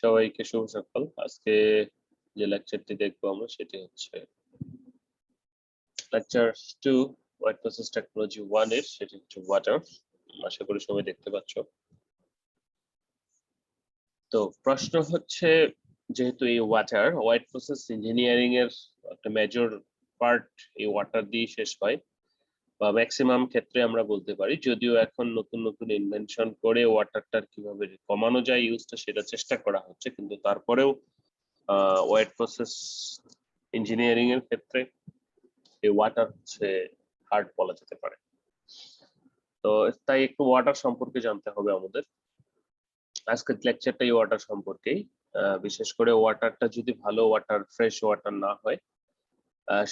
সবাইকে শুভ সকাল। আজকে যে লেকচারটি দেখবো আমরা সেটি হচ্ছে লেকচার 2 হোয়াইট প্রসেস টেকনোলজি 1 এর, সেটি হচ্ছে ওয়াটার। আশা করি সবাই দেখতে পাচ্ছ। তো প্রশ্ন হচ্ছে, যেহেতু এই ওয়াটার হোয়াইট প্রসেস ইঞ্জিনিয়ারিং এর একটা মেজর পার্ট এই ওয়াটার দিয়ে শেষ হয়, বা ম্যাক্সিমাম ক্ষেত্রে আমরা বলতে পারি, যদিও এখন নতুন নতুন ইনভেনশন করে ওয়াটারটার কিভাবে কমানো যায় ইউজটা সেটা চেষ্টা করা হচ্ছে, কিন্তু তারপরেও হোয়াইট প্রসেস ইঞ্জিনিয়ারিং এর ক্ষেত্রে এই ওয়াটার হচ্ছে হার্ড বলা যেতে পারে। তো তাই একটু ওয়াটার সম্পর্কে জানতে হবে আমাদের। আজকের লেকচারটাই ওয়াটার সম্পর্কেই। বিশেষ করে ওয়াটারটা যদি ভালো ওয়াটার, ফ্রেশ ওয়াটার না হয়,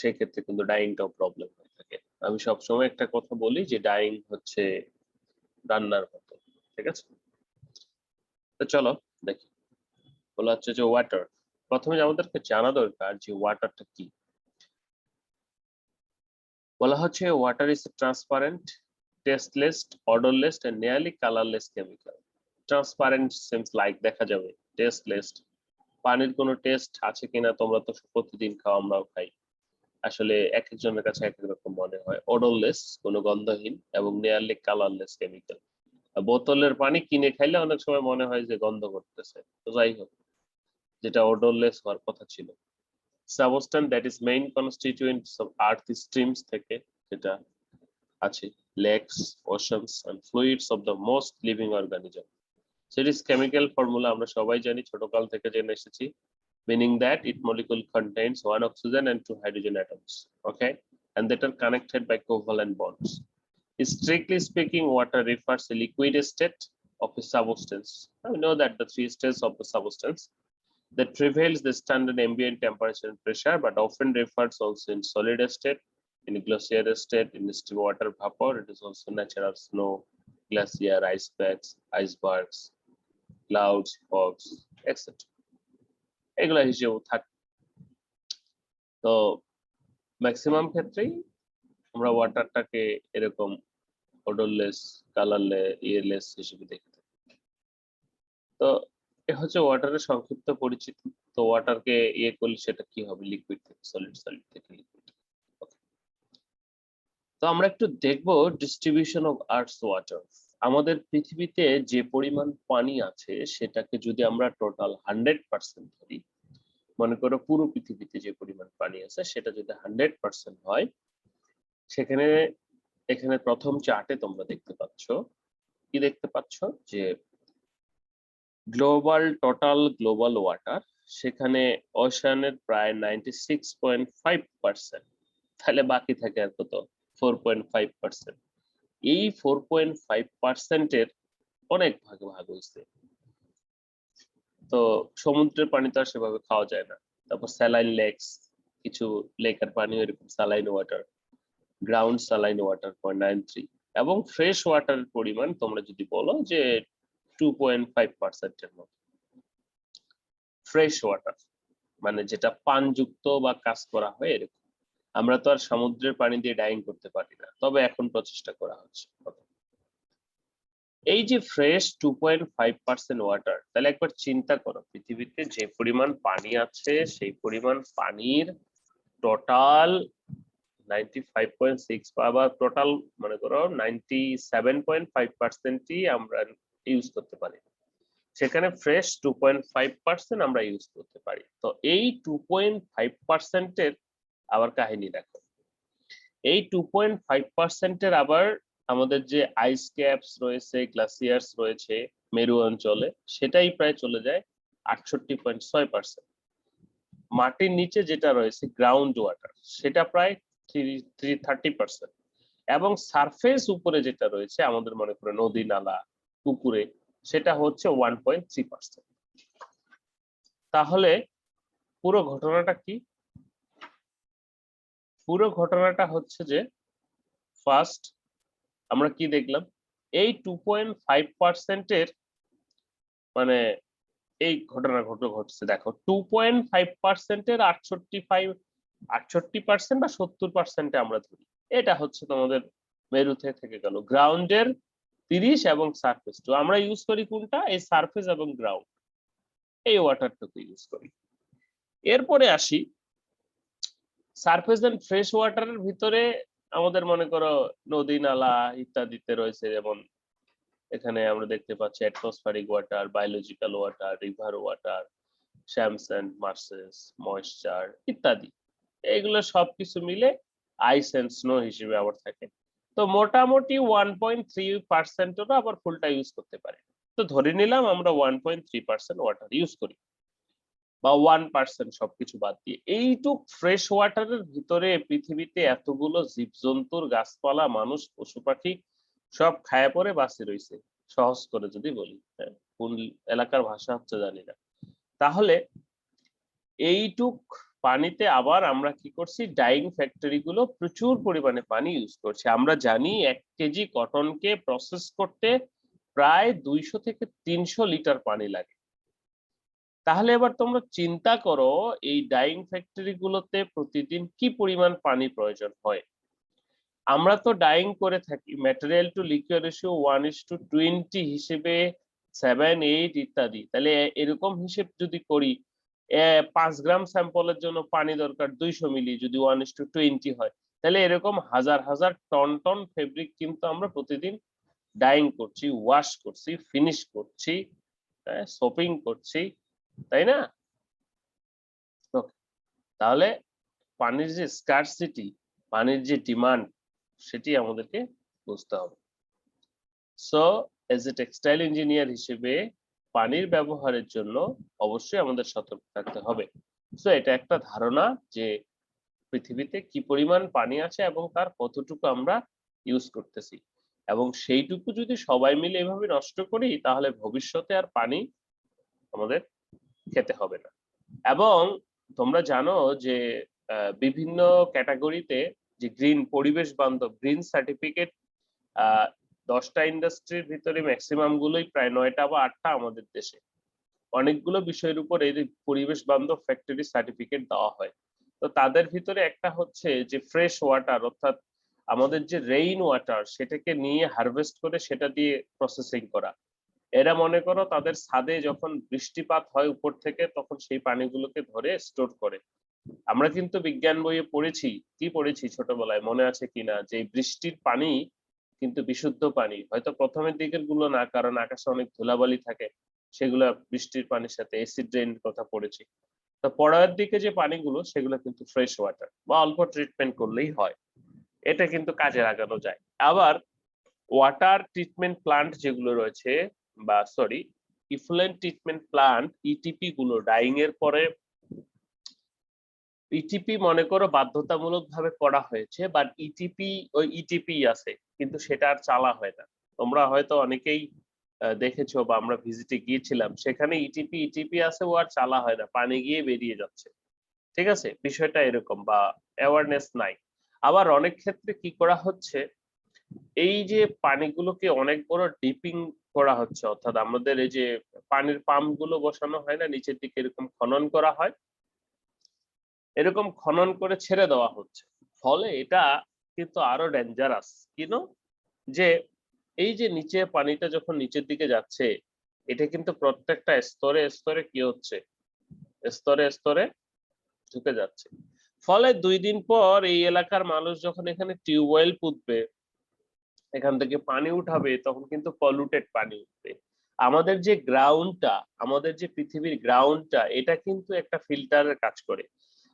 সেই ক্ষেত্রে কিন্তু ডাইংটাও প্রবলেম হয়ে থাকে। আমি সবসময় একটা কথা বলি যে ডাইং হচ্ছে রান্নার মতো, ঠিক আছে? তো চলো দেখি। বলা হচ্ছে যে ওয়াটার, প্রথমে আমাদেরকে জানা দরকার যে ওয়াটারটা কি। বলা হচ্ছে water is transparent, tasteless, odourless and nearly colourless chemical. Transparent seems like দেখা যাবে, টেস্টলেস পানির কোনো টেস্ট আছে কিনা তোমরা তো প্রতিদিন খাও, আমরাও খাই, আসলে এক একজনের কাছে এক এক রকম মনে হয়। অডরলেস কোনো গন্ধহীন, এবং নিয়ারলি কালারলেস কেমিক্যাল। বোতলের পানি কিনে খাইলে অনেক সময় মনে হয় যে গন্ধ করতেছে, তো যাই হোক, যেটা অডরলেস হওয়ার কথা ছিল। Substance that is main constituents of earth streams থেকে যেটা আছে, lakes, oceans and fluids of the most living organism. সেটিস কেমিক্যাল ফর্মুলা আমরা সবাই জানি, ছোটকাল থেকে জেনে এসেছি, meaning that its molecule contains one oxygen and two hydrogen atoms, okay, and that are connected by covalent bonds. Strictly speaking, water refers to liquid state of a substance. We know that the three states of the substance that prevails the standard ambient temperature and pressure, but often refers also in solid state, in glacier state, in still water vapor. It is also natural snow, glacier, ice packs, icebergs, clouds, fogs, etc. এগুলা হিসেবে থাকে। তো maximum ক্ষেত্রেই আমরা ওয়াটারটাকে এরকম অডরলেস, colourless, ইয়েলেস হিসেবে দেখি। তো এ হচ্ছে ওয়াটারের সংক্ষিপ্ত পরিচিতি। তো ওয়াটারকে ইয়ে করলে সেটা কি হবে, লিকুইড থেকে সলিড, সলিড থেকে লিকুইড। তো আমরা একটু দেখবো ডিস্ট্রিবিউশন অফ আর্থস ওয়াটার। আমাদের পৃথিবীতে যে পরিমাণ পানি আছে সেটাকে যদি আমরা টোটাল 100% ধরি, মনে করো পুরো পৃথিবীতে যে পরিমাণ পানি আছে সেটা যদি 100% হয়, সেখানে এখানে প্রথম চার্টে তোমরা দেখতে পাচ্ছ, কি দেখতে পাচ্ছ, যে টোটাল গ্লোবাল ওয়াটার, সেখানে ওশানের প্রায় 96.5%। তাহলে বাকি থাকে আর কত, 4.5%। এই 4.5%-এর অনেক ভাগ ভাগ হয়েছে। তো সমুদ্রের পানি তো আর সেভাবে খাওয়া যায় না। তারপর স্যালাইন লেকস, কিছু লেকের পানি এরকম saline water, ground saline water 0.93, এবং ফ্রেশ ওয়াটারের পরিমাণ তোমরা যদি বলো যে 2.5%-এর মতো। ফ্রেশ ওয়াটার মানে যেটা পানযুক্ত বা কাজ করা হয় এরকম। আমরা তো আর সমুদ্রের পানি দিয়ে ডাইং করতে পারি না, তবে এখন প্রচেষ্টা করা হচ্ছে। এই যে ফ্রেশ 2.5% ওয়াটার, তাহলে একবার চিন্তা করো, পৃথিবীতে যে পরিমাণ পানি আছে সেই পরিমাণ পানির টোটাল 95.6 বা টোটাল মনে করো 97.5%ই আমরা ইউজ করতে পারি, সেখানে ফ্রেশ 2.5% আমরা ইউজ করতে পারি। তো এই 2.5%-এর আবার কাহিনী দেখো। এই 2.5%-এর আবার আমাদের যে আইস ক্যাপস রয়েছে, গ্লাসিয়ার্স রয়েছে মেরু অঞ্চলে, সেটাই প্রায় চলে যায় 68.6%। মাটির নিচে যেটা রয়েছে গ্রাউন্ড ওয়াটার, সেটা প্রায় 30%, এবং সারফেস উপরে যেটা রয়েছে আমাদের মনে করে নদী, নালা, পুকুরে, সেটা হচ্ছে 1.3%। তাহলে পুরো ঘটনাটা কি? পুরো ঘটনাটা হচ্ছে যে ফার্স্ট আমরা কি দেখলাম, এই 2.5%-এর মানে এই ঘটনা ঘটছে, দেখো 2.5%-এর 68% বা 70% আমরা ধরি, এটা হচ্ছে তোমাদের মেরুতে থেকে গেল, গ্রাউন্ডের 30 এবং সারফেস 2। আমরা ইউজ করি কোনটা, এই সারফেস এবং গ্রাউন্ড। এই ওয়াটারটুকু ইউজ করি। এরপরে আসি সারফেস এন্ড ফ্রেশ ওয়াটারের ভিতরে আমাদের মনে করো নদী নালা ইত্যাদিতে রয়েছে, যেমন এখানে আমরা দেখতে পাচ্ছি atmospheric water, biological water, river water, swamps and marshes, moisture ইত্যাদি। এগুলো সবকিছু মিলে আইস এন্ড স্নো হিসেবে আবার থাকে। তো মোটামুটি 1.3% আবার ফুলটা ইউজ করতে পারে। তো ধরে নিলাম আমরা 1.3% ওয়াটার ইউজ করি, বা 1% সবকিছু বাদ দিয়ে। এইটুক ফ্রেশ ওয়াটারের ভিতরে পৃথিবীতে এতগুলো জীবজন্তুর, গাছপালা, মানুষ, পশু পাখি সব খায়া পরে বাঁচে রয়েছে, সহজ করে যদি বলি। হ্যাঁ, কোন এলাকার ভাষা হচ্ছে জানি না। তাহলে এইটুক পানিতে আবার আমরা কি করছি, ডাইং ফ্যাক্টরি গুলো প্রচুর পরিমাণে পানি ইউজ করছে। আমরা জানি 1 কেজি কটনকে প্রসেস করতে প্রায় 200 থেকে 300 লিটার পানি লাগে। তাহলে এবার তোমরা চিন্তা করো এই ডাইং ফ্যাক্টরি গুলোতে প্রতিদিন কি পরিমাণ পানি প্রয়োজন হয়। আমরা তো ডাইং করে থাকি ম্যাটেরিয়াল টু লিকুইড রেশিও 1:20 হিসেবে 7, 8 ইত্যাদি। তাহলে এরকম হিসেব যদি করি 5 গ্রাম স্যাম্পলের জন্য পানি দরকার 200 মিলি, যদি 1:20 হয়, তাহলে এরকম হাজার হাজার টন টন ফেব্রিক কিন্তু আমরা প্রতিদিন ডাইং করছি, ওয়াশ করছি, ফিনিশ করছি, শপিং করছি, তাই না? তাহলে পানির যে স্কারসিটি, পানির যে ডিমান্ড, সেটি আমাদেরকে বুঝতে হবে। So as a textile engineer হিসেবে পানির ব্যবহারের জন্য অবশ্যই আমাদের সতর্ক থাকতে হবে। সো এটা একটা ধারণা যে পৃথিবীতে কি পরিমাণ পানি আছে এবং তার কতটুকু আমরা ইউজ করতেছি, এবং সেইটুকু যদি সবাই মিলে এভাবে নষ্ট করি তাহলে ভবিষ্যতে আর পানি আমাদের খেতে হবে না। এবং তোমরা জানো যে বিভিন্ন ক্যাটাগরিতে যে গ্রিন, পরিবেশ বান্ধব গ্রিন সার্টিফিকেট 10টা ইন্ডাস্ট্রির ভিতরে ম্যাক্সিমাম গুলোই, প্রায় 9টা বা 8টা আমাদের দেশে অনেকগুলো বিষয়ের উপর এই পরিবেশ বান্ধব ফ্যাক্টরি সার্টিফিকেট দেওয়া হয়। তো তাদের ভিতরে একটা হচ্ছে যে ফ্রেশ ওয়াটার, অর্থাৎ আমাদের যে রেইন ওয়াটার সেটাকে নিয়ে হারভেস্ট করে সেটা দিয়ে প্রসেসিং করা। এরা মনে করো তাদের ছাদে যখন বৃষ্টিপাত হয় উপর থেকে, তখন সেই পানিগুলোকে ধরে স্টোর করে। আমরা কিন্তু বিজ্ঞান বইয়ে পড়েছি, কি পড়েছি ছোটবেলায় মনে আছে কিনা, যে বৃষ্টির পানি কিন্তু বিশুদ্ধ পানি। হয়তো প্রথমের দিকের গুলো না, কারণ আকাশে অনেক ধুলাবালি থাকে, সেগুলা বৃষ্টির পানির সাথে অ্যাসিড রেইন কথা পড়েছি। তো পরের দিকে যে পানিগুলো সেগুলো কিন্তু ফ্রেশ ওয়াটার, বা অল্প ট্রিটমেন্ট করলেই হয়, এটা কিন্তু কাজে লাগানো যায়। আবার ওয়াটার ট্রিটমেন্ট প্লান্ট যেগুলো রয়েছে, বা sorry effluent treatment plant, ETP গুলো ডাইং এর পরে ইটিপি মনে করো বাধ্যতামূলক ভাবে করা হয়েছে, বাট ইটিপি ওই ইটিপি আছে, কিন্তু সেটা আর চালা হয় না। তোমরা হয়তো অনেকেই দেখেছো, বা আমরা ভিজিটে গিয়েছিলাম, সেখানে ইটিপি ইটিপি আছে, ও আর চালা হয় না, পানি গিয়ে বেরিয়ে যাচ্ছে। ঠিক আছে, বিষয়টা এরকম, বা অ্যাওয়ারনেস নাই। আবার অনেক ক্ষেত্রে কি করা হচ্ছে, এই যে পানিগুলোকে অনেক বড় ডিপিং করা হচ্ছে, অর্থাৎ আমাদের এই যে পানির পাম্প গুলো বসানো হয় না, নিচের দিকে এরকম খনন করা হয়, এরকম খনন করে ছেড়ে দেওয়া হচ্ছে। ফলে এটা কিন্তু আরো ডেঞ্জারাস, কিনো, যে এই যে নিচে পানিটা যখন নিচের দিকে যাচ্ছে, এটা কিন্তু প্রত্যেকটা স্তরে স্তরে কি হচ্ছে, স্তরে স্তরে ঢুকে যাচ্ছে। ফলে 2 দিন পর এই এলাকার মানুষ যখন এখানে টিউবওয়েল পুঁতবে, এখান থেকে পানি উঠাবে, তখন কিন্তু পলিউটেড পানি উঠবে। আমাদের যে গ্রাউন্ডটা, আমাদের যে পৃথিবীর গ্রাউন্ডটা, এটা কিন্তু একটা ফিল্টারের কাজ করে।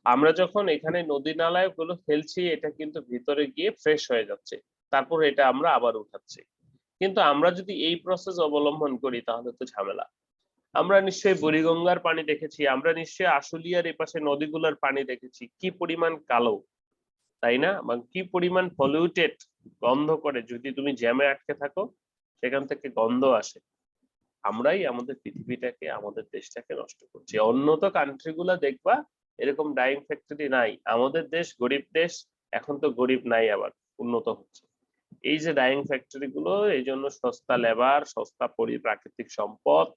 আমরা যখন এখানে নদী নালায় গুলো ফেলছি, এটা কিন্তু ভিতরে গিয়ে ফ্রেশ হয়ে যাচ্ছে, তারপর এটা আমরা আবার উঠাচ্ছি। কিন্তু আমরা যদি এই প্রসেস অবলম্বন করি তাহলে তো ঝামেলা। আমরা নিশ্চয়ই বুড়িগঙ্গার পানি দেখেছি, আমরা নিশ্চয়ই আশুলিয়ার এপাশে নদীগুলোর পানি দেখেছি, কি পরিমাণ কালো, তাই না? বা কি পরিমাণ পলিউটেড, গন্ধ করে, যদি তুমি জ্যামে আটকে থাকো সেখান থেকে গন্ধ আসে। আমরাই আমাদের পৃথিবীটাকে, আমাদের দেশটাকে নষ্ট করছি। উন্নত কান্ট্রি গুলা দেখবা এরকম ডাইং ফ্যাক্টরি নাই। আমাদের দেশ গরিব দেশ, এখন তো গরিব নাই, আবার উন্নত হচ্ছে। এই যে ডাইং ফ্যাক্টরি গুলো, এই জন্য সস্তা লেবার, সস্তা প্রাকৃতিক সম্পদ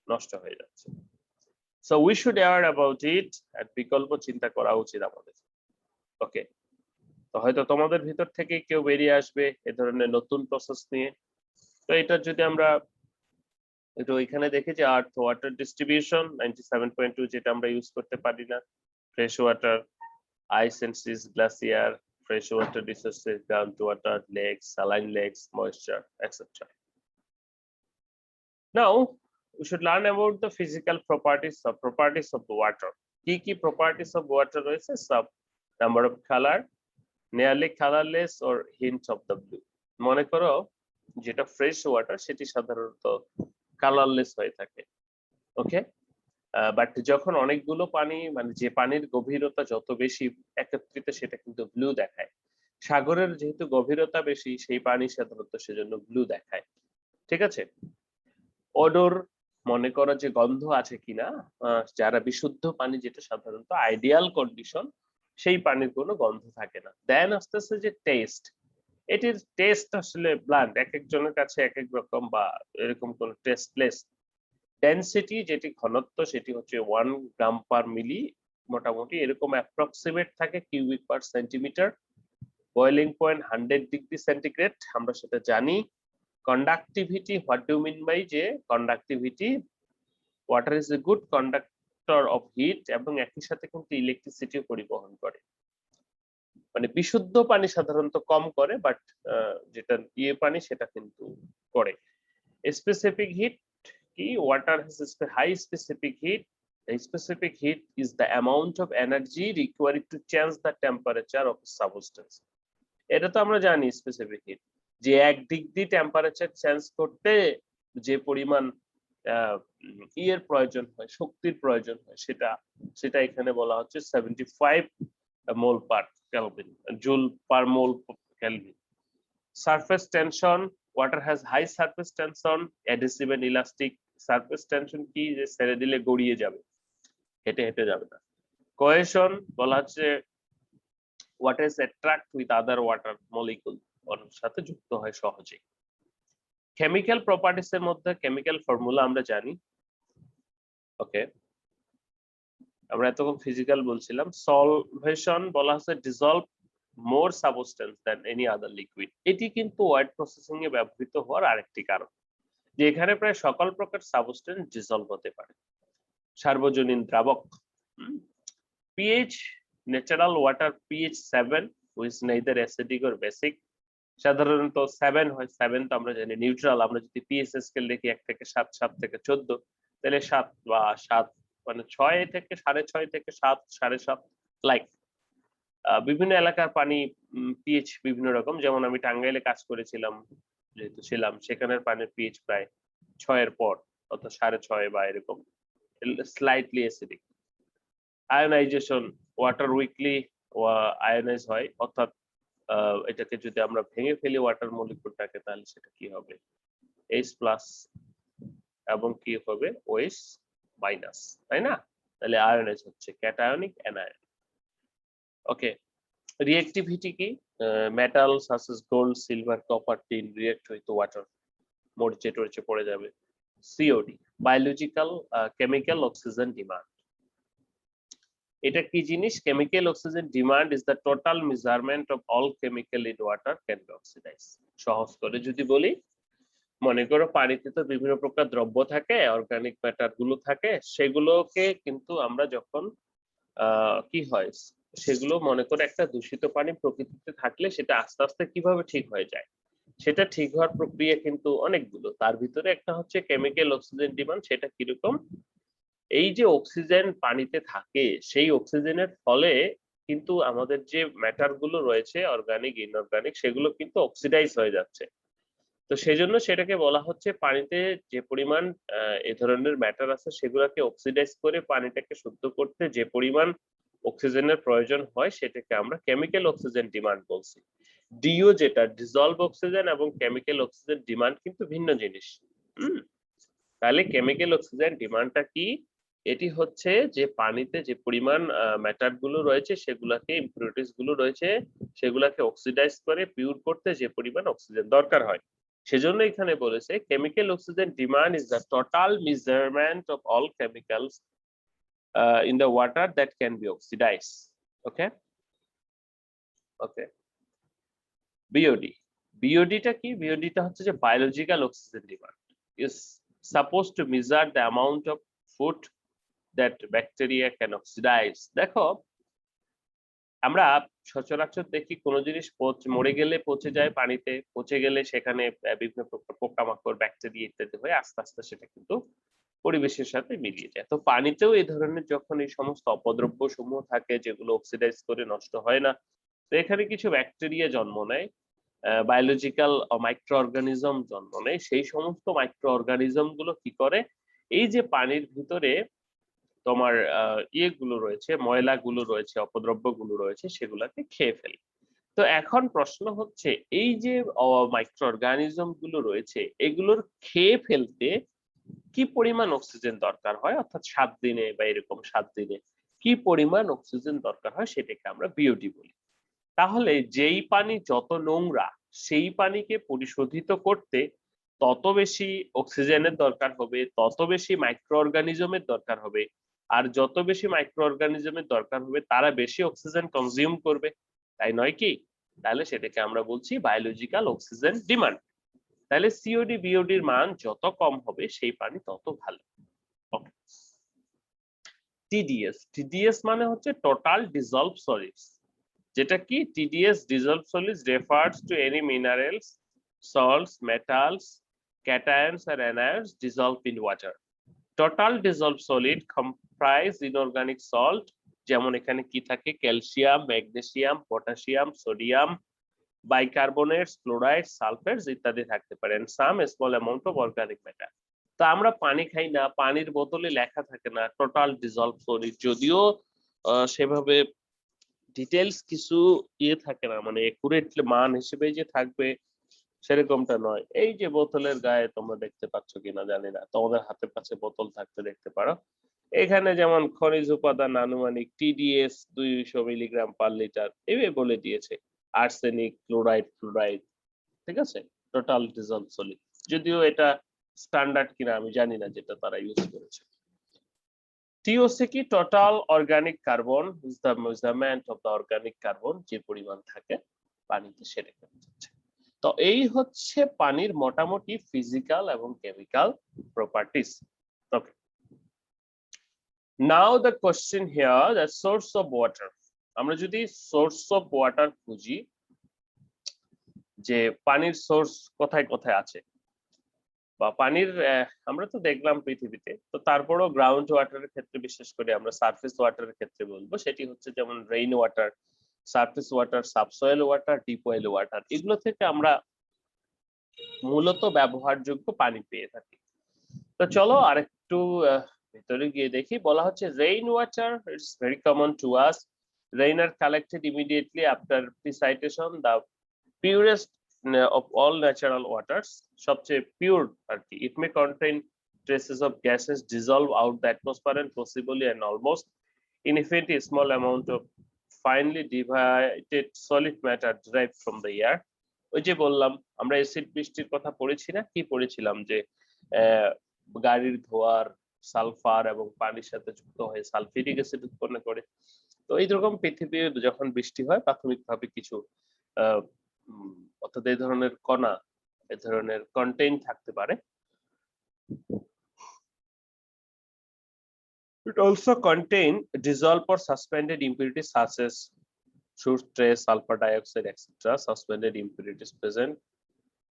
নষ্ট হয়ে যাচ্ছে। So we should aware about it, and বিকল্প চিন্তা করা উচিত আমাদের। ওকে, তো হয়তো তোমাদের ভিতর থেকে কেউ বেরিয়ে আসবে এ ধরনের নতুন প্রসেস নিয়ে। তো এটা যদি আমরা তো এখানে দেখি যে আর্থ ওয়াটার ডিস্ট্রিবিউশন 97.2 যেটা আমরা ইউজ করতে পারি না, fresh water, ice and seas, glacier, freshwater resources, groundwater, lakes, saline lakes, moisture, etc. Now, we should learn about the physical properties of water. Key properties of water রয়েছে? Sub number of color, nearly colorless or hint of the blue. মনে করো যেটা fresh water সেটি সাধারণত colourless হয়ে থাকে, ওকে? But যখন অনেকগুলো পানি মানে যে পানির গভীরতা যত বেশি একত্রিত সেটা কিন্তু ব্লু দেখায়। সাগরের যেহেতু গভীরতা বেশি সেই পানি সাধারণত সেজন্য ব্লু দেখায়, ঠিক আছে? অডর মনে করো যে গন্ধ আছে কিনা, যারা বিশুদ্ধ পানি যেটা সাধারণত আইডিয়াল কন্ডিশন সেই পানির কোনো গন্ধ থাকে না। দেন আস্তে আস্তে যে টেস্ট, এটির টেস্ট আসলে ব্লান্ট, এক একজনের কাছে এক এক রকম বা এরকম কোনো টেস্টলেস। ডেনসিটি যেটি ঘনত্ব সেটি হচ্ছে 1 গ্রাম পার মিলি, মোটামুটি এরকম অ্যাপ্রক্সিমেট থাকে cubic per centimetre. Boiling point 100 degree centigrade, আমরা সেটা জানি। Conductivity, what do mean by যে conductivity, water is a good conductor of heat এবং একই সাথে কিন্তু ইলেকট্রিসিটিও পরিবহন করে। মানে বিশুদ্ধ পানি সাধারণত কম করে, বাট যেটা ইয়ে পানি সেটা কিন্তু করে। স্পেসিফিক হিট কি, water has a high specific heat. The specific heat is the amount of energy required to change the temperature of a substance. এটা তো আমরা জানি স্পেসিফিক হিট, যে এক ডিগ্রি টেম্পারেচার চেঞ্জ করতে যে পরিমাণ ইয়ের প্রয়োজন হয়, শক্তির প্রয়োজন হয়, সেটা এখানে বলা হচ্ছে 75 mole per kelvin, joule per mole kelvin. Surface tension, water has high surface tension, adhesive and elastic. Surface tension কি, যে ছেড়ে দিলে গড়িয়ে যাবে, হেঁটে হেঁটে যাবে না। কোহেশন বলা হচ্ছে water is attract with other water molecule, ওর সাথে যুক্ত হয় সহজেই। কেমিক্যাল প্রপার্টিস এর মধ্যে কেমিক্যাল ফর্মুলা আমরা জানি, ওকে? আমরা এতক্ষণ ফিজিক্যাল বলছিলাম। সলভেশন বলা হচ্ছে dissolve more substance than any other liquid. এটি কিন্তু ওয়ার্ড প্রসেসিং এ ব্যবহৃত হওয়ার আরেকটি কারণ, যে এখানে প্রায় সকল প্রকার সাবস্টেন্স ডিসলভ হতে পারে। সার্বজনীন দ্রাবক। PH, natural water pH 7, which neither acidic or basic. সাধারণত 7 হয়, 7 তো আমরা জানি নিউট্রাল। আমরা যদি পিএইচ স্কেল দেখি 1 থেকে 7, 7 থেকে 14, তাহলে 7 বা 7 মানে 6 থেকে 6.5 থেকে 7, 7.5 লাইক। বিভিন্ন এলাকার পানি পিএইচ বিভিন্ন রকম, যেমন আমি টাঙ্গাইলে কাজ করেছিলাম যেহেতু ছিলাম, সেখানের পানির পিএইচ প্রায় 6 এর পর, অর্থাৎ 6.5 বা এরকম, slightly acidic. Ionisation, water weakly ionise হয়, অর্থাৎ এটাকে যদি আমরা ভেঙে ফেলি ওয়াটার মলিকুলটাকে, তাহলে সেটা কি হবে, H+ এবং কি হবে OH-, তাই না? তাহলে আয়োনাইজ হচ্ছে ক্যাটায়নিক অ্যানায়ন, ওকে? রিঅ্যাক্টিভিটি কি, metal such as gold, silver, copper, tin react হইতো ওয়াটার, মরিচে টরিচে পড়ে যাবে। COD, biological chemical oxygen demand. এটা কি জিনিস? Chemical oxygen demand is the total measurement of all chemical in water can be oxidise. সহজ করে যদি বলি, মনে করো পানিতে তো বিভিন্ন প্রকার দ্রব্য থাকে, অর্গানিক ম্যাটার গুলো থাকে, সেগুলোকে কিন্তু আমরা যখন কি হয়, সেগুলো মনে করে একটা দূষিত পানি প্রকৃতিতে থাকলে সেটা আস্তে আস্তে কিভাবে ঠিক হয়ে যায়, সেটা ঠিক হওয়ার প্রক্রিয়া কিন্তু অনেকগুলো। তার ভিতরে একটা হচ্ছে কেমিক্যাল অক্সিজেন ডিমান্ড। সেটা কিরকম, এই যে অক্সিজেন পানিতে থাকে, সেই অক্সিজেনের ফলে কিন্তু আমাদের যে ম্যাটার গুলো রয়েছে অর্গানিক ইনঅর্গানিক, সেগুলো কিন্তু অক্সিডাইজ হয়ে যাচ্ছে। তো সেজন্য সেটাকে বলা হচ্ছে পানিতে যে পরিমাণ এ ধরনের ম্যাটার আছে সেগুলোকে অক্সিডাইজ করে পানিটাকে শুদ্ধ করতে যে পরিমাণ অক্সিজেনের প্রয়োজন হয়, সেটাকে আমরা কেমিক্যাল অক্সিজেন ডিমান্ড বলছি। ডিও যেটা ডিসলভ অক্সিজেন এবং কেমিক্যাল অক্সিজেন ডিমান্ড কিন্তু ভিন্ন জিনিস। তাহলে কেমিক্যাল অক্সিজেন ডিমান্ডটা কি? এটি হচ্ছে যে পানিতে যে পরিমাণ ম্যাটার গুলো রয়েছে, সেগুলাকে ইমপিউরিটিস গুলো রয়েছে, সেগুলাকে অক্সিডাইজ করে পিউর করতে যে পরিমাণ অক্সিজেন দরকার হয়। সেজন্য এখানে বলেছে chemical oxygen demand is the total measurement of all chemicals in the water that can be oxidized. Okay, okay. BOD, BOD টা কি? BOD টা হচ্ছে যে biological oxygen demand is supposed to measure the amount of food that bacteria can oxidize. দেখো আমরা সচরাচর দেখি কোনো জিনিস মরে গেলে পচে যায় পানিতে, পচে গেলে সেখানে বিভিন্ন প্রকার পোকামাকড় ব্যাকটেরিয়া ইত্যাদি হয়ে আস্তে আস্তে সেটা কিন্তু পরিবেশের সাথে মিলিয়ে যায়। তো পানিতেও এই ধরনের যখন এই সমস্ত অপদ্রব্য সমূহ থাকে যেগুলো অক্সিডাইজ করে নষ্ট হয় না, তো এখানে কিছু ব্যাকটেরিয়া জন্ম নেয়, বায়োলজিক্যাল মাইক্রো অর্গানিজম জন্ম নেয়। সেই সমস্ত মাইক্রো অর্গানিজম গুলো কি করে, এই যে পানির ভিতরে তোমার ইয়েগুলো রয়েছে, ময়লাগুলো রয়েছে, অপদ্রব্যগুলো রয়েছে সেগুলাকে খেয়ে ফেলে। তো এখন প্রশ্ন হচ্ছে এই যে মাইক্রো অর্গানিজম গুলো রয়েছে এগুলোর খেয়ে ফেলতে কি পরিমাণ অক্সিজেন দরকার হয়, অর্থাৎ 7 দিনে বা এরকম 7 দিনে কি পরিমাণ অক্সিজেন দরকার হয় সেটাকে আমরা বিওডি বলি। তাহলে যেই পানি যত নোংরা সেই পানিকে পরিশোধিত করতে তত বেশি অক্সিজেনের দরকার হবে, তত বেশি মাইক্রো অর্গানিজমের দরকার হবে। আর যত বেশি মাইক্রো অর্গানিজমের দরকার হবে তারা বেশি অক্সিজেন কনজিউম করবে, তাই নয় কি? তাহলে সেটাকে আমরা বলছি বায়োলজিক্যাল অক্সিজেন ডিমান্ড। তাহলে সিওডি বিওডির মান যত কম হবে সেই পানি তত ভালো। ওকে, টিডিএস, টিডিএস মানে হচ্ছে টোটাল ডিজলভ সলিডস, যেটা কি TDS dissolved solids refers to any minerals, salts, metals, cations or anions dissolved in water. Total dissolved solid comprise inorganic salt, যেমন এখানে কি থাকে, calcium, magnesium, potassium, sodium, bicarbonates, chloride, sulphates ইত্যাদি থাকতে পারে, and some small amount of organic matter. তো আমরা পানি খাই না, পানির বোতলে লেখা থাকে না টোটাল ডিজলভ সলিড, যদিও সেভাবে ডিটেইলস কিছু থাকে না, মানে একুরেট মান হিসেবে যে থাকবে সেরকমটা নয়। এই যে বোতলের গায়ে তোমরা দেখতে পাচ্ছ কিনা জানি না, তোমাদের হাতের কাছে বোতল থাকতে দেখতে পারো, এখানে যেমন খনিজ উপাদান আনুমানিক TDS 200 মিলিগ্রাম পার লিটার এইভাবে বলে দিয়েছে, আর্সেনিক, ক্লোরাইড, ফ্লোরাইড, ঠিক আছে, টোটাল ডিজলভ সলিড, যদিও এটা স্ট্যান্ডার্ড কিনা আমি জানি না যেটা তারা ইউজ করেছে। TOC কি total organic carbon, is the measurement of the organic carbon, যে পরিমাণ থাকে পানিতে সেটাকে বোঝাচ্ছে। তো এই হচ্ছে পানির মোটামুটি ফিজিক্যাল এবং chemical properties. Okay, now the question here, the source of water. আমরা যদি সোর্স অফ ওয়াটার খুঁজি, যে পানির সোর্স কোথায় কোথায় আছে, বা পানির আমরা তো দেখলাম পৃথিবীতে, তো তারপরও গ্রাউন্ড ওয়াটারের ক্ষেত্রে বিশেষ করে আমরা সারফেস ওয়াটারের ক্ষেত্রে বলবো, সেটি হচ্ছে যেমন rain water, surface water, subsoil water, deep well water, এগুলো থেকে আমরা মূলত ব্যবহারযোগ্য পানি পেয়ে থাকি। তো চলো আরেকটু ভিতরে গিয়ে দেখি। বলা হচ্ছে rain water, it's very common to us, rain are collected immediately after precipitation, the purest of all natural waters, সবচেয়ে পিওর আর কি। It may contain traces of gases dissolve out the atmosphere and possibly and almost infinitely small amount of finely divided solid matter derived from the air. ওই যে বললাম আমরা acid বৃষ্টির কথা পড়েছি না, কি পড়েছিলাম যে গাড়ির ধোঁয়ার সালফার এবং পানির সাথে যুক্ত হয়ে সালফিউরিক অ্যাসিড উৎপন্ন করে। তো এইরকম পৃথিবীর যখন বৃষ্টি হয় প্রাথমিকভাবে কিছু অর্থাৎ এই ধরনের কণা, এই ধরনের কন্টেইন থাকতে পারে। It also contain dissolved or suspended impurities such as soot, trace, sulfur dioxide, etc. Suspended impurities present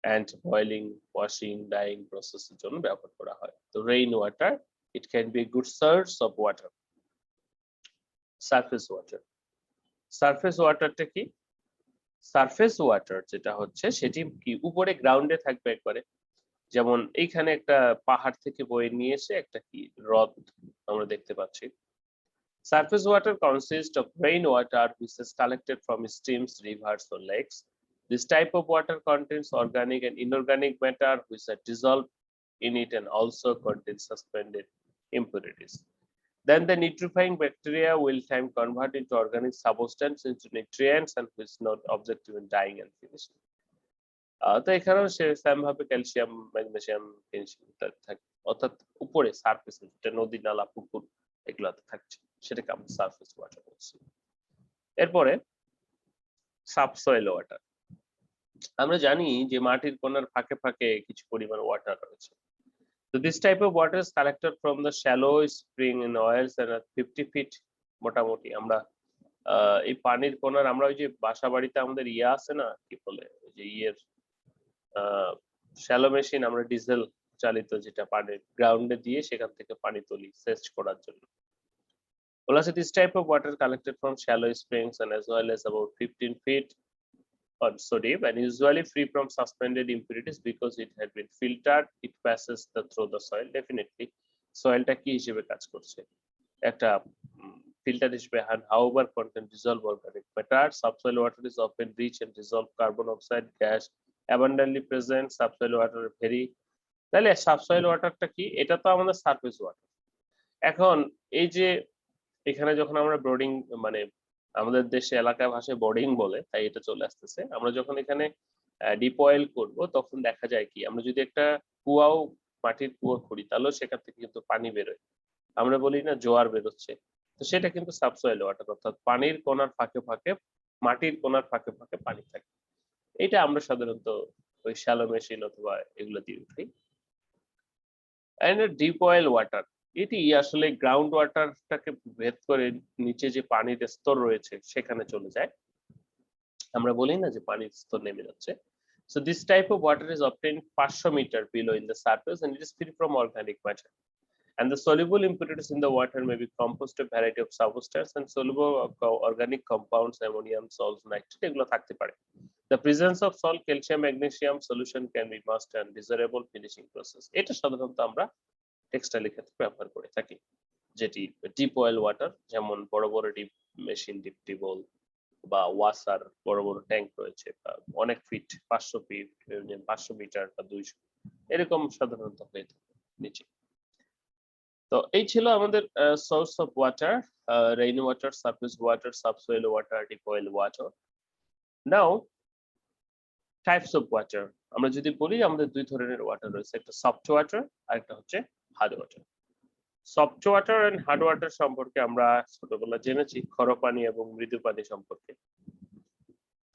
and boiling, washing, dyeing processes জন্য ব্যবহার করা হয়। তো rain water, it can be a good source of water. Surface water, surface ওয়াটারটা কি? Surface water যেটা হচ্ছে সেটি কি উপরে গ্রাউন্ডে থাকবে একবারে, যেমন এইখানে একটা পাহাড় থেকে বয়ে নিয়ে এসে একটা কি হ্রদ আমরা দেখতে পাচ্ছি। Surface water consists of rainwater which is collected from streams, rivers or lakes. This type of water contains organic and inorganic matter which are dissolved in it and also contains suspended impurities. Then the nitrifying bacteria will time convert into organic substance into nutrients and which is not objective in dyeing and finishing. তো এখানেও same ভাবে calcium, magnesium থাকে, অর্থাৎ উপরে সারফেসে যেটা নদী, নালা, পুকুর এগুলাতে থাকছে সেটাকে আমরা সারফেস ওয়াটার বলছি। এরপরে সাবসয়েল ওয়াটার, আমরা জানি যে মাটির কোণার ফাঁকে ফাঁকে কিছু পরিমাণ ওয়াটার রয়েছে। So this type of water is collected from the shallow spring in oils and at 50 feet মোটামুটি আমরা এই পানির কোনার আমরা ওই যে বাসা বাড়িতে আমাদের ইয়া আছে না কি বলে যে ইয়ের শ্যালো মেশিন আমরা ডিজেল চালিত যেটা পানির গ্রাউন্ডে দিয়ে সেখান থেকে পানি তুলি সেচ করার জন্য বলা আছে this type of water collected from shallow springs and as well as about 15 feet or so deep and usually free from suspended impurities because it had been filtered it passes through the soil definitely soilটা কি হিসেবে কাজ করছে একটা filter হিসেবে and however contain dissolved organic matter subsoil water is often rich in dissolved carbon oxide gas abundantly present subsoil water very তাহলে সাবসয়েল ওয়াটারটা কি এটা তো আমাদের সারফেস ওয়াটার এখন এই যে এখানে যখন আমরা ব্রোডিং মানে আমাদের দেশে এলাকা ভাষায় বোর্ডিং বলে তাই এটা চলে আসতেছে আমরা যখন এখানে ডিপ অয়েল করব তখন দেখা যায় কি আমরা যদি একটা কুয়াও মাটির কুয়া করি তাহলে সেখান থেকে কিন্তু পানি বেরোয় আমরা বলি না জোয়ার বেরোচ্ছে তো সেটা কিন্তু সাবসয়েল ওয়াটার অর্থাৎ পানির কোনার ফাঁকে ফাঁকে মাটির কোনার ফাঁকে ফাঁকে পানি থাকে এটা আমরা সাধারণত ওই শ্যালো মেশিন অথবা এগুলো দিয়ে উঠাই and a deep oil water এটি আসলে গ্রাউন্ড ওয়াটারটাকে ভেদ করে নিচে যে পানির স্তর রয়েছে সেখানে চলে যায় আমরা বলি না যে পানির স্তর নেমে যাচ্ছে so this type of water is obtained 500 meter below in the surface and it is free from organic matter and the soluble impurities in the water may be composed of variety of substances and soluble organic compounds ammonium salts nitrate এগুলো থাকতে পারে the presence of salt calcium magnesium solution can be must and desirable finishing process এটা সাধারণত আমরা টেক্সটাইলের ক্ষেত্রে ব্যবহার করে থাকি যেটি ডিপ অয়েল ওয়াটার যেমন বড় বড় ডিপ মেশিন ডিপ টিউবওয়েল বা ওয়াসার বড় বড় ট্যাঙ্ক রয়েছে বা অনেক ফিট 500 ফিট 500 মিটার বা 200 এরকম সাধারণত হয়ে থাকে নিচে তো এই ছিল আমাদের source of water rain water surface water subsoil water deep well water now types of water আমরা যদি বলি আমাদের দুই ধরনের ওয়াটার রয়েছে একটা সফট ওয়াটার আর একটা হচ্ছে hard water soft water and hard water সম্পর্কে আমরা ছোটবেলা জেনেছি খর পানি এবং মৃদু পানি সম্পর্কে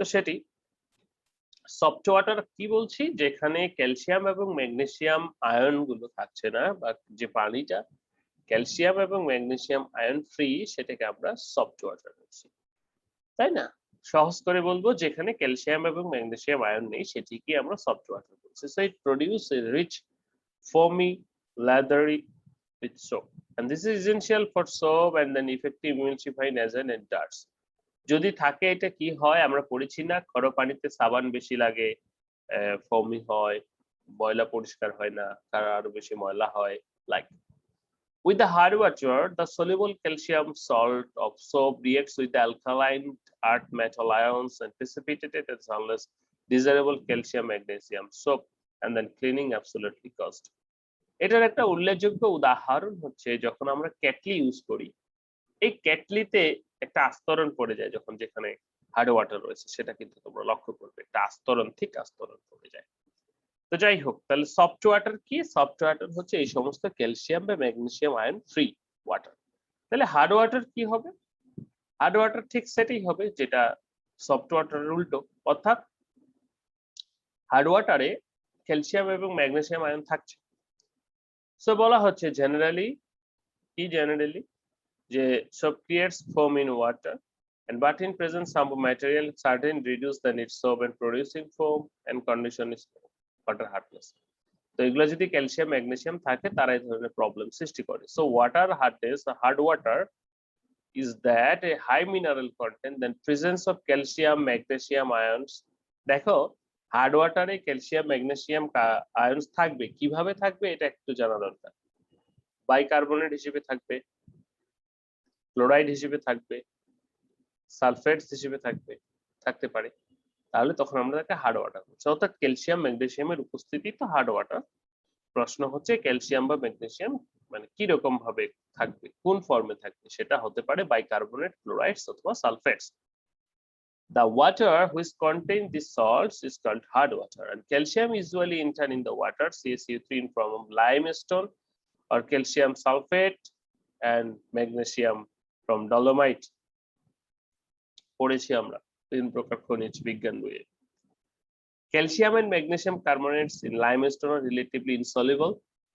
তো সেটি সফট ওয়াটার কি বলছি যেখানে ক্যালসিয়াম এবং ম্যাগনেসিয়াম আয়ন গুলো থাকছে না বা যে পানিটা ক্যালসিয়াম এবং ম্যাগনেসিয়াম আয়ন ফ্রি সেটাকে আমরা সফট ওয়াটার বলছি তাই না সহজ করে বলবো যেখানে ক্যালসিয়াম এবং ম্যাগনেসিয়াম আয়ন নেই সেটিকে আমরা সফট ওয়াটার বলছি so it produce a rich foamy leathery with soap and this is essential for soap and then effective emulsifying agent and darts যদি থাকে এটা কি হয় আমরা পড়েছি না খর পানিতে সাবান বেশি লাগে ফোমি হয় ময়লা পরিষ্কার হয় না তার আরো বেশি ময়লা হয় like with the hard water the soluble calcium salt of soap reacts with the alkaline earth metal ions and precipitated as unless desirable calcium magnesium soap and then cleaning absolutely cost এটার একটা উল্লেখযোগ্য উদাহরণ হচ্ছে যখন আমরা kettle use করি এই কেটলিতে একটা আস্তরণ পড়ে যায় যখন যেখানে হার্ড ওয়াটার রয়েছে সেটা কিন্তু তোমরা লক্ষ্য করবে একটা আস্তরণ ঠিক আস্তরণ পড়ে যায় তো যাই হোক তাহলে সফট ওয়াটার কি সফট ওয়াটার হচ্ছে এই সমস্ত ক্যালসিয়াম বা ম্যাগনেসিয়াম আয়ন ফ্রি ওয়াটার তাহলে হার্ড ওয়াটার কি হবে হার্ড ওয়াটার ঠিক সেটাই হবে যেটা সফট ওয়াটারের উল্টো অর্থাৎ হার্ড ওয়াটারে ক্যালসিয়াম এবং ম্যাগনেসিয়াম আয়ন থাকছে সো বলা হচ্ছে জেনারেলি যে soap creates foam in water and but in presence some material certain reduce the need soap and producing foam and condition is water hardness তো এগুলো যদি ক্যালসিয়াম ম্যাগনেসিয়াম থাকে তারা এই ধরনের প্রবলেম সৃষ্টি করে so water hardness hard water is that a high mineral content then presence of calcium magnesium ions দেখো হার্ড ওয়াটারে ক্যালসিয়াম ম্যাগনেসিয়াম আয়নস থাকবে কিভাবে থাকবে এটা একটু জানা দরকার বাইকার্বনেট হিসেবে থাকবে ক্লোরাইড হিসেবে থাকবে সালফেটস হিসেবে থাকতে পারে তাহলে তখন আমরা একটা হার্ড ওয়াটার বলছি অর্থাৎ ক্যালসিয়াম ম্যাগনেসিয়ামের উপস্থিতি তো হার্ড ওয়াটার প্রশ্ন হচ্ছে ক্যালসিয়াম বা ম্যাগনেসিয়াম মানে কি রকম ভাবে থাকবে কোন ফর্মে থাকবে সেটা হতে পারে বাইকার্বনেট ক্লোরাইডস অথবা সালফেটস The water which contains these salts is called hard water and calcium usually enter in the water CaCO3 in form of limestone or calcium sulfate and magnesium from dolomite পড়েছি আমরা তিন প্রকার খনিজ বিজ্ঞান বইয়ে calcium and magnesium carbonates in limestone are relatively insoluble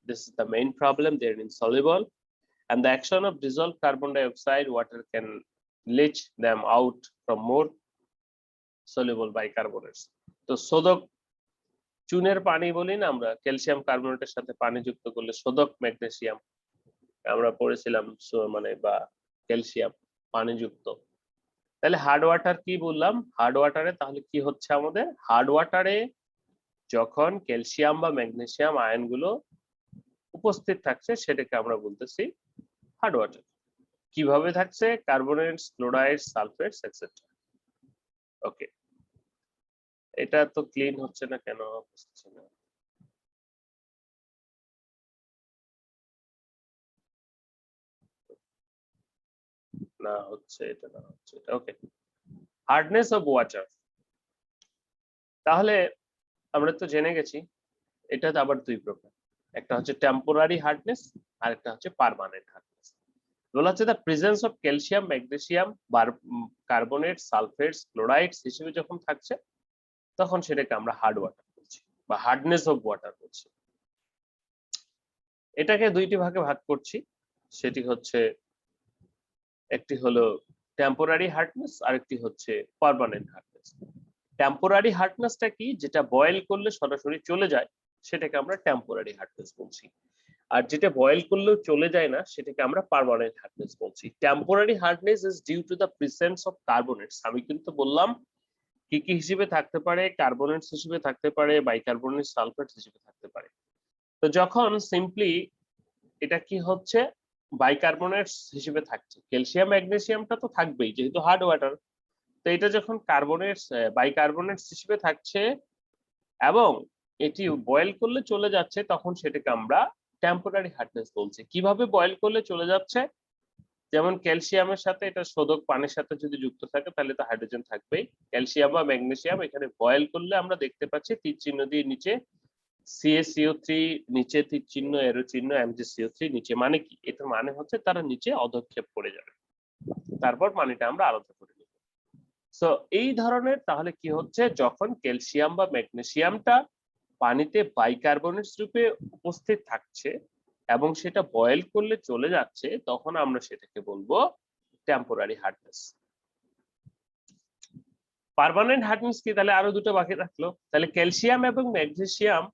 This is the main problem. They're insoluble, and the action of dissolved carbon dioxide water can leach them out from more soluble bicarbonates. তো শোধক চুনের পানি বলি না আমরা, calcium কার্বনেটের সাথে পানি যুক্ত করলে শোধক magnesium আমরা পড়েছিলাম, মানে বা ক্যালসিয়াম পানি যুক্ত। তাহলে হার্ড ওয়াটার কি বললাম? হার্ড ওয়াটারে তাহলে কি হচ্ছে আমাদের? হার্ড ওয়াটারে যখন ক্যালসিয়াম বা ম্যাগনেসিয়াম আয়নগুলো উপস্থিত থাকছে সেটাকে আমরা বলতেছি হার্ড ওয়াটার। কিভাবে থাকছে? কার্বনেটস, ক্লোরাইডস, সালফেটস এটসেট্রা। ওকে, এটা তো ক্লিন হচ্ছে না কেন? বুঝছি না। না হচ্ছে এটা, না হচ্ছে এটা। ওকে, হার্ডনেস অফ ওয়াটার। তাহলে আমরা তো জেনে গেছি এটা তো আবার দুই প্রকার, একটা হচ্ছে টেম্পোরারি হার্ডনেস আর একটা হচ্ছে পার্মানেন্ট হার্ডনেস। বলা হচ্ছে the presence of calcium, magnesium, carbonate, sulphates, chlorides হিসেবে যখন থাকছে তখন সেটাকে আমরা হার্ড ওয়াটার বলছি বা হার্ডনেস অফ ওয়াটার বলছি। এটাকে দুইটি ভাগে ভাগ করছি, সেটি হচ্ছে একটি হলো টেম্পোরারি হার্ডনেস আর একটি হচ্ছে পার্মানেন্ট হার্ডনেস। টেম্পোরারি হার্ডনেসটা কি? যেটা বয়েল করলে সরাসরি চলে যায় সেটাকে আমরা টেম্পোরারি হার্ডনেস বলছি, আর যেটা বয়েল করলেও চলে যায় না সেটাকে আমরা পার্মানেন্ট হার্ডনেস বলছি। Temporary hardness is due to the presence of carbonates. আমি কিন্তু বললাম কি কি হিসেবে থাকতে পারে, কার্বনেটস হিসেবে থাকতে পারে, বাইকার্বনেট, সালফেট হিসেবে থাকতে পারে। তো যখন সিম্পলি এটা কি হচ্ছে, বাইকার্বনেটস হিসেবে থাকছে, ক্যালসিয়াম ম্যাগনেসিয়ামটা তো থাকবেই যেহেতু হার্ড ওয়াটার। তো এটা যখন কার্বনেটস, বাইকার্বনেটস হিসেবে থাকছে এবং এটি বয়েল করলে চলে যাচ্ছে তখন সেটাকে আমরা টেম্পোরারি হার্ডনেস বলছি। কিভাবে বয়েল করলে চলে যাচ্ছে? যেমন ক্যালসিয়ামের সাথে এটা শোধক পানির সাথে যদি যুক্ত থাকে তাহলে তো হাইড্রোজেন থাকবেই। ক্যালসিয়াম বা ম্যাগনেসিয়াম এখানে বয়েল করলে আমরা দেখতে পাচ্ছি তীর চিহ্ন দিয়ে নিচে CaCO3, নিচে তীর চিহ্ন, এরো চিহ্ন, MgCO3 নিচে। মানে কি? এটা মানে হচ্ছে তারা নিচে অধঃক্ষেপ করে যাবে, তারপর পানিটা আমরা আলাদা করে নেব। সো এই ধরনের তাহলে কি হচ্ছে, যখন ক্যালসিয়াম বা ম্যাগনেসিয়ামটা পানিতে বাইকার্বনেটস রূপে উপস্থিত থাকছে এবং সেটা বয়েল করলে চলে যাচ্ছে তখন আমরা সেটাকে বলবো টেম্পোরারি হার্ডনেস। পার্মানেন্ট হার্ডনেস কি? তাহলে আরো দুটো বাকি থাকলো। তাহলে ক্যালসিয়াম এবং ম্যাগনেসিয়াম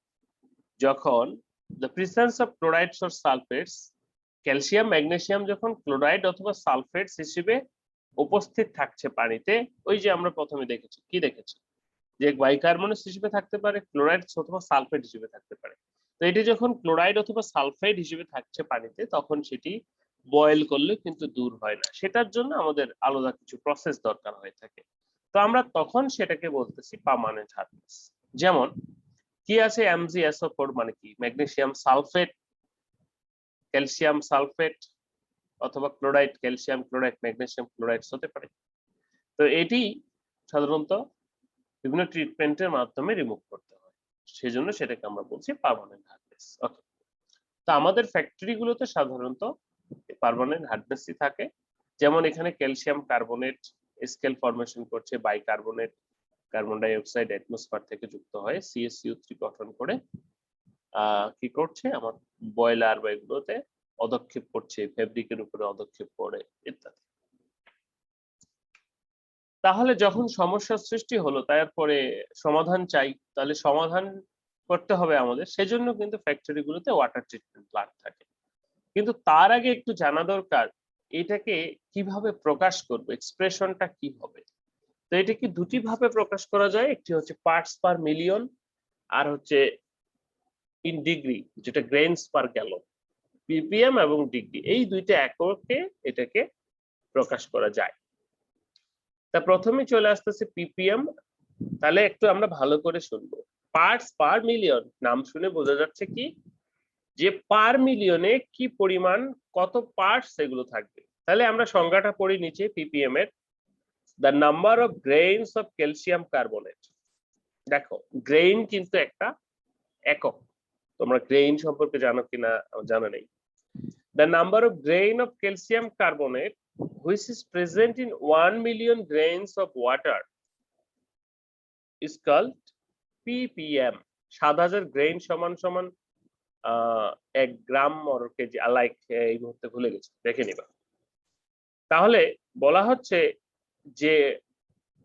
যখন the presence of chlorides or sulfates, calcium magnesium যখন ক্লোরাইড অথবা সালফেটস হিসেবে উপস্থিত থাকছে পানিতে, ওই যে আমরা প্রথমে দেখেছি, কি দেখেছি যে বাইকার্বনেটস হিসেবে থাকতে পারে, ক্লোরাইড অথবা সালফেট হিসেবে থাকতে পারে। তো এটি যখন ক্লোরাইড অথবা সালফেট হিসেবে থাকছে পানিতে তখন সেটি বয়েল করলে কিন্তু দূর হয় না, সেটার জন্য আমাদের আলাদা কিছু প্রসেস দরকার হয়ে থাকে। তো আমরা তখন সেটাকে বলতেছি পার্মানেন্ট হার্ডনেস। যেমন কি আছে, MgSO4 মানে কি? ম্যাগনেসিয়াম সালফেট, ক্যালসিয়াম সালফেট অথবা chloride, calcium chloride, magnesium chloride হতে পারে। তো এটি সাধারণত বিভিন্ন ট্রিটমেন্টের মাধ্যমে রিমুভ করতে হয়, সেজন্য সেটাকে আমরা বলছি পার্মানেন্ট হার্ডনেস। ওকে, তো আমাদের ফ্যাক্টরি গুলোতে সাধারণত পার্মানেন্ট হার্ডনেসই থাকে। যেমন এখানে ক্যালসিয়াম কার্বনেট স্কেল ফরমেশন করছে, bicarbonate carbon die oxide atmosphere থেকে যুক্ত হয়ে CaCO3 গঠন করে কি করছে, আমার বয়লার বা এগুলোতে অধক্ষেপ করছে, ফেব্রিকের উপরে অধক্ষেপ করে ইত্যাদি। তাহলে যখন সমস্যার সৃষ্টি হলো তারপরে সমাধান চাই, তাহলে সমাধান করতে হবে আমাদের, সেজন্য কিন্তু ফ্যাক্টরি গুলোতে ওয়াটার ট্রিটমেন্ট প্ল্যান্ট থাকে। কিন্তু তার আগে একটু জানা দরকার এটাকে কিভাবে প্রকাশ করব, এক্সপ্রেশনটা কি হবে। তো এটাকে দুটি ভাবে প্রকাশ করা যায়, একটি হচ্ছে পার্টস পার মিলিয়ন আর হচ্ছে ইন ডিগ্রি, যেটা গ্রেনস পার গ্যালন, ppm এবং ডিগ্রি, এই দুইটা এককে এটাকে প্রকাশ করা যায়। তা প্রথমে চলে আসতেছে ppm। তাহলে একটু আমরা ভালো করে শুনবো। পার্টস পার মিলিয়ন, নাম শুনে বোঝা যাচ্ছে কি যে পার মিলিয়নে কি পরিমাণ, কত পার্টস এগুলো থাকবে। তাহলে আমরা সংজ্ঞাটা পড়ি নিচে ppm এর। The number of grains of calcium carbonate. দেখো গ্রেইন কিন্তু একটা একক, তোমরা গ্রেইন সম্পর্কে জানো কিনা জানা নেই। The number of grain of calcium carbonate which is present in 1 million grains of water is called ppm। 7,000 grain সমান সমান 1 গ্রাম or কেজি লাইক এই মুহূর্তে ভুলে গেছি, দেখে নিবা। তাহলে বলা হচ্ছে যে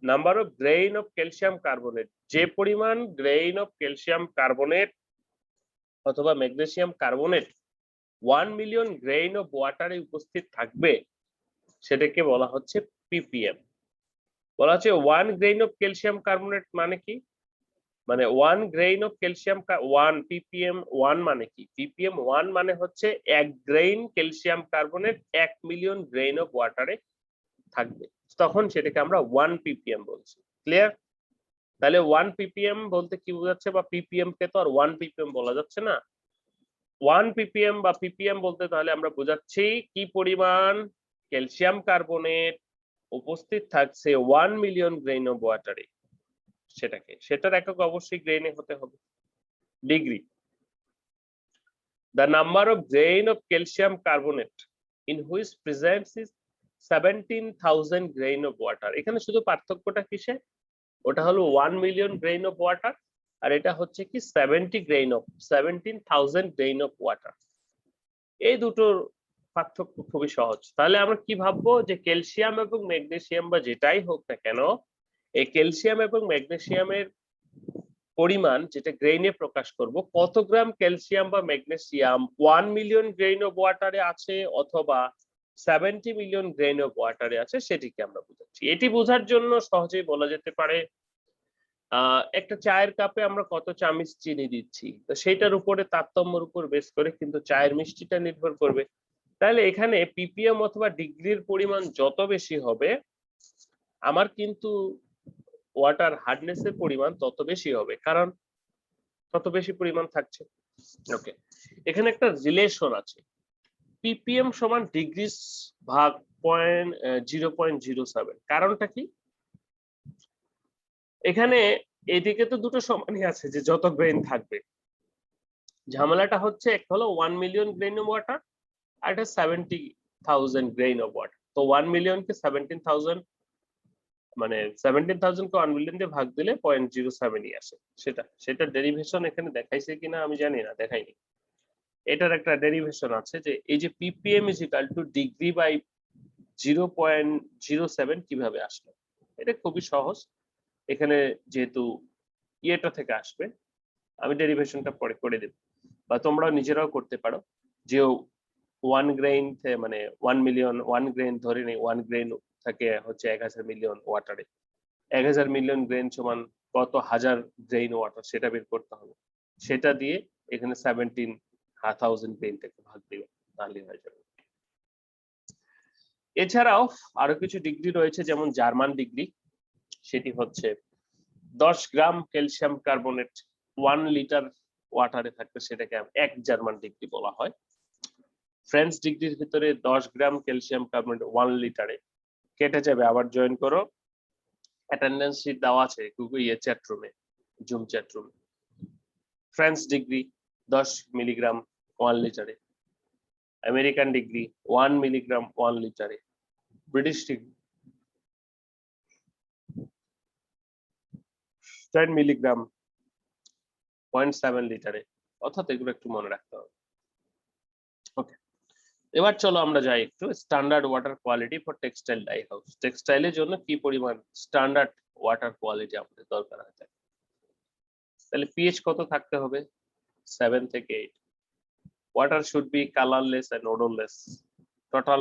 number of grain of calcium carbonate, যে পরিমাণ গ্রেইন অফ ক্যালসিয়াম কার্বনেট অথবা magnesium carbonate 1 million grain of ওয়াটারে উপস্থিত থাকবে সেটাকে বলা হচ্ছে ppm। বলা হচ্ছে 1 গ্রেইন অফ ক্যালসিয়াম কার্বনেট মানে কি, মানে 1 গ্রেইন অফ ক্যালসিয়াম 1 ppm 1 মানে কি, ppm 1 মানে হচ্ছে 1 grain calcium carbonate 1 million grain of ওয়াটারে থাকবে, তখন সেটাকে আমরা 1 ppm বলছি। ক্লিয়ার? তাহলে 1 ppm বলতে কি বোঝাচ্ছে, বা ppm কে তো আর 1 ppm বলা যাচ্ছে না। 1 ppm বা ppm বলতে তাহলে আমরা বোঝাচ্ছি কি পরিমাণ ক্যালসিয়াম কার্বনেট উপস্থিত থাকছে 1 মিলিয়ন গ্রেইন অফ ওয়াটারে, সেটার একক অবশ্যই গ্রেইনে হতে হবে। Degree, the number of grain of calcium carbonate in which presence is 17,000 grain of water। এখানে শুধু পার্থক্যটা কিসে, ওটা হলো 1 মিলিয়ন গ্রেইন অফ ওয়াটার আর এটা হচ্ছে কি 17,000 গ্রেইন অফ ওয়াটার। এই দুটোর পার্থক্য খুবই সহজ। তাহলে আমরা কি ভাববো যে ক্যালসিয়াম এবং ম্যাগনেসিয়াম বা যেটাই হোক না কেন, এই ক্যালসিয়াম এবং ম্যাগনেসিয়ামের পরিমাণ যেটা গ্রেইনে প্রকাশ করব, কত গ্রাম ক্যালসিয়াম বা ম্যাগনেসিয়াম 1 মিলিয়ন গ্রেইন অফ ওয়াটারে আছে অথবা 70 মিলিয়ন গ্রেইন অফ ওয়াটারে আছে, সেটিকে আমরা বোঝাচ্ছি। এটি বোঝার জন্য সহজেই বলা যেতে পারে একটা চায়ের কাপে আমরা কত চামচ চিনি দিচ্ছি, তো সেটার উপরে তারতম্যের উপর বেস করে কিন্তু চায়ের মিষ্টিটা নির্ভর করবে। তাহলে এখানে ppm অথবা ডিগ্রির পরিমাণ যত বেশি হবে আমার কিন্তু ওয়াটার হার্ডনেস এর পরিমাণ তত বেশি হবে, কারণ তত বেশি পরিমাণ থাকছে। ওকে, এখানে একটা রিলেশন আছে, ppm সমান ডিগ্রি ভাগ 0.07। কারণটা কি, এখানে এদিকে তো দুটো সমানই আছে যে যত গ্রেইন থাকবে, ঝামেলাটা হচ্ছে একটা হলো 1 মিলিয়ন গ্রেইন অফ ওয়াটার আর এটা 70,000 গ্রেইন অফ ওয়াটার। তো 1 মিলিয়ন কে 17,000 মানে 17,000 কে 1 মিলিয়ন দিয়ে ভাগ দিলে 0.07ই আসে। সেটা ডেরিভেশন এখানে দেখাইছে কিনা আমি জানি না, দেখাইনি। এটার একটা ডেরিভেশন আছে যে এই যে ppm is equal to degree by 0.07 কিভাবে আসলো। এটা খুবই সহজ, এখানে যেহেতু ইয়েটা থেকে আসবে আমি ডেরিভেশনটা পরে করে দেব, বা তোমরা নিজেরাও করতে পারো যে 1 গ্রেইন মানে 1 মিলিয়ন 1 গ্রেইন ধরে নেই, 1 গ্রেইন থাকে হচ্ছে 1000 মিলিয়ন ওয়াটারে, 1000 মিলিয়ন গ্রেইন সমান কত হাজার গ্রেইন ওয়াটার সেটা বের করতে হবে, সেটা দিয়ে এখানে 17,000 গ্রেইনটাকে ভাগ দিবে, তাহলে হয়ে যাবে। এছাড়াও আরো কিছু ডিগ্রি রয়েছে, যেমন জার্মান ডিগ্রি, সেটি হচ্ছে 10 গ্রাম ক্যালসিয়াম কার্বনেট 1 লিটার ওয়াটারে থাকবে, সেটাকে 1 জার্মান ডিগ্রি বলা হয়। ফ্রেঞ্চ ডিগ্রির ভিতরে 10 গ্রাম ক্যালসিয়াম কার্বনেট 1 লিটারে কেটে যাবে, আবার জয়েন করো, অ্যাটেন্ডেন্স শিট দেওয়া আছে গুগল চ্যাট রুমে, জুম চ্যাট রুমে। ফ্রেঞ্চ ডিগ্রি 10 মিলিগ্রাম 1 লিটারে, আমেরিকান ডিগ্রি 1 মিলিগ্রাম 1 লিটারে, ব্রিটিশ ডিগ্রি 10 মিলিগ্রাম 0.7 লিটারে, অর্থাৎ এগুলো একটু মনে রাখতে হবে। ওকে, এবার চলো আমরা যাই একটু standard water quality for textile dye house. টেক্সটাইলের জন্য কি পরিমাণ স্ট্যান্ডার্ড ওয়াটার কোয়ালিটি আমাদের দরকার হয়। তাহলে পিএইচ কত থাকতে হবে, 7 থেকে 8। Water should be colourless and odourless. Total